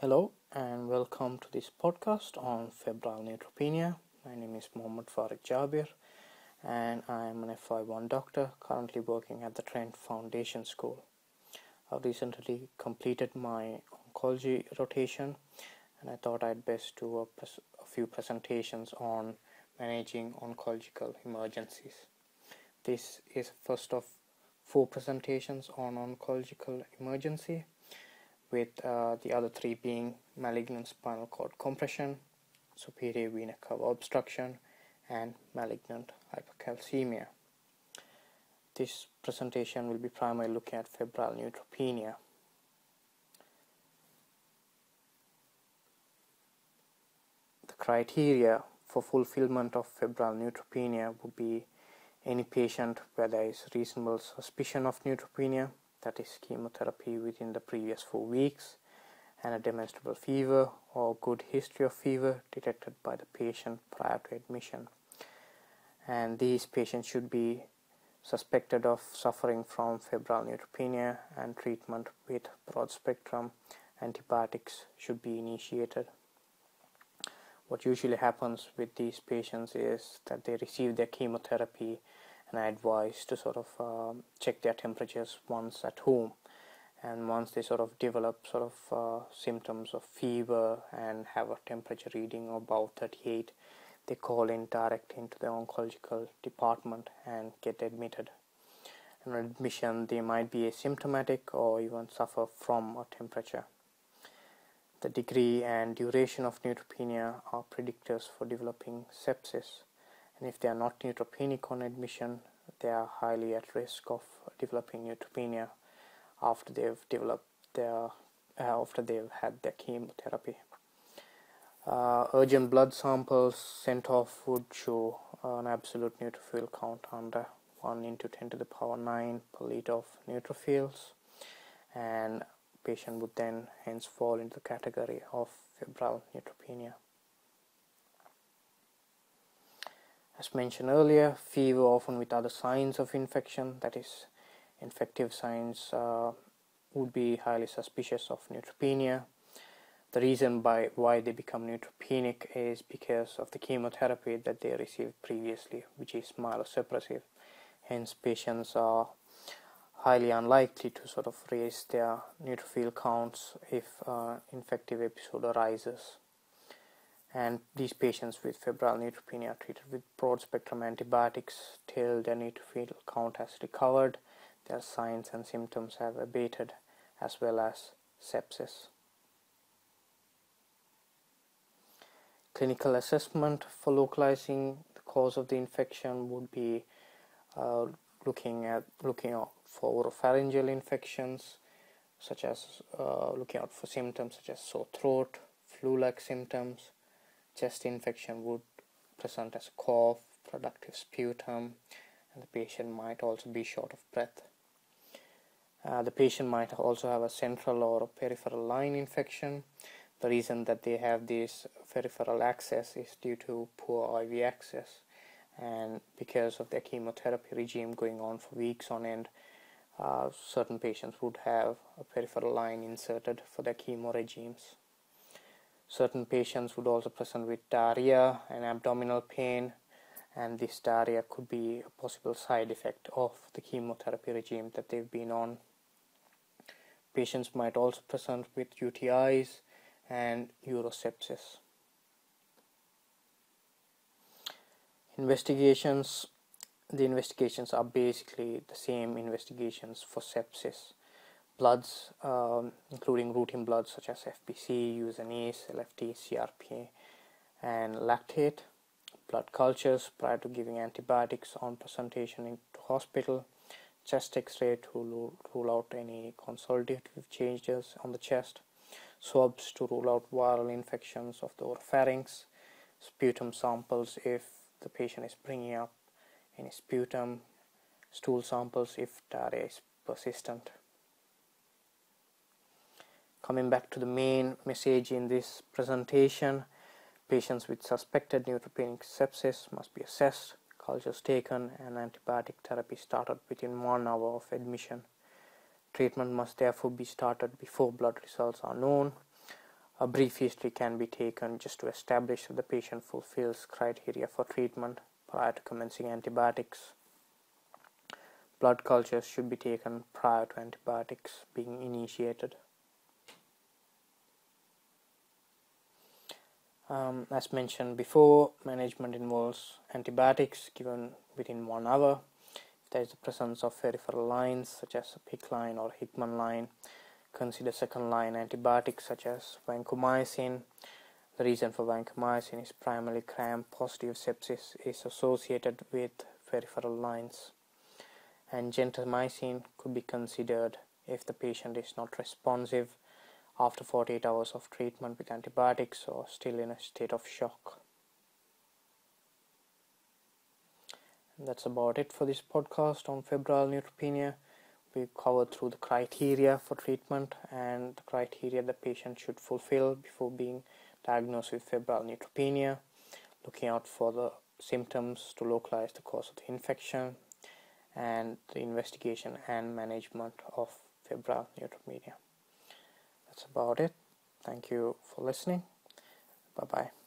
Hello and welcome to this podcast on febrile neutropenia. My name is Mohammad Farooq Jabir and I am an FY1 doctor currently working at the Trent Foundation School. I recently completed my oncology rotation and I thought I'd best do a few presentations on managing oncological emergencies. This is first of 4 presentations on oncological emergency, with the other 3 being malignant spinal cord compression, superior vena cava obstruction, and malignant hypercalcemia. This presentation will be primarily looking at febrile neutropenia. The criteria for fulfillment of febrile neutropenia would be any patient where there is reasonable suspicion of neutropenia, that is chemotherapy within the previous 4 weeks, and a demonstrable fever or good history of fever detected by the patient prior to admission. And these patients should be suspected of suffering from febrile neutropenia, and treatment with broad spectrum antibiotics should be initiated. What usually happens with these patients is that they receive their chemotherapy and are advised to check their temperatures once at home, and once they develop symptoms of fever and have a temperature reading above 38, they call in direct into the oncological department and get admitted. And on admission, they might be asymptomatic or even suffer from a temperature. The degree and duration of neutropenia are predictors for developing sepsis, and if they are not neutropenic on admission, they are highly at risk of developing neutropenia after they've had their chemotherapy. Urgent blood samples sent off would show an absolute neutrophil count under 1 into 10 to the power 9 per liter of neutrophils, and patient would then hence fall into the category of febrile neutropenia. As mentioned earlier, fever often with other signs of infection, that is infective signs, would be highly suspicious of neutropenia. The reason why they become neutropenic is because of the chemotherapy that they received previously, which is myelosuppressive. Hence, patients are highly unlikely to raise their neutrophil counts if infective episode arises. And these patients with febrile neutropenia are treated with broad spectrum antibiotics till their neutrophil count has recovered, their signs and symptoms have abated, as well as sepsis. Clinical assessment for localizing the cause of the infection would be looking out for oropharyngeal infections, such as looking out for symptoms such as sore throat, flu-like symptoms. Chest infection would present as cough, productive sputum, and the patient might also be short of breath. The patient might also have a central or a peripheral line infection. The reason that they have this peripheral access is due to poor IV access, and because of their chemotherapy regime going on for weeks on end, certain patients would have a peripheral line inserted for their chemo regimes. Certain patients would also present with diarrhea and abdominal pain, and this diarrhea could be a possible side effect of the chemotherapy regime that they've been on. Patients might also present with UTIs and urosepsis. Investigations. The investigations are basically the same investigations for sepsis. Bloods, including routine bloods such as FBC, USNase, LFT, CRP, and lactate. Blood cultures prior to giving antibiotics on presentation into hospital. Chest X-ray to rule out any consolidative changes on the chest. Swabs to rule out viral infections of the oropharynx. Sputum samples if the patient is bringing up any sputum. Stool samples if diarrhea is persistent. Coming back to the main message in this presentation, patients with suspected neutropenic sepsis must be assessed, cultures taken, and antibiotic therapy started within 1 hour of admission. Treatment must therefore be started before blood results are known. A brief history can be taken just to establish if the patient fulfills criteria for treatment prior to commencing antibiotics. Blood cultures should be taken prior to antibiotics being initiated. As mentioned before, management involves antibiotics given within 1 hour. If there is the presence of peripheral lines such as a PICC line or Hickman line, consider second line antibiotics such as vancomycin. The reason for vancomycin is primarily gram-positive sepsis is associated with peripheral lines, and gentamicin could be considered if the patient is not responsive after 48 hours of treatment with antibiotics or still in a state of shock. And that's about it for this podcast on febrile neutropenia. We covered through the criteria for treatment and the criteria the patient should fulfill before being diagnosed with febrile neutropenia, looking out for the symptoms to localize the cause of the infection, and the investigation and management of febrile neutropenia. That's about it. Thank you for listening. Bye bye.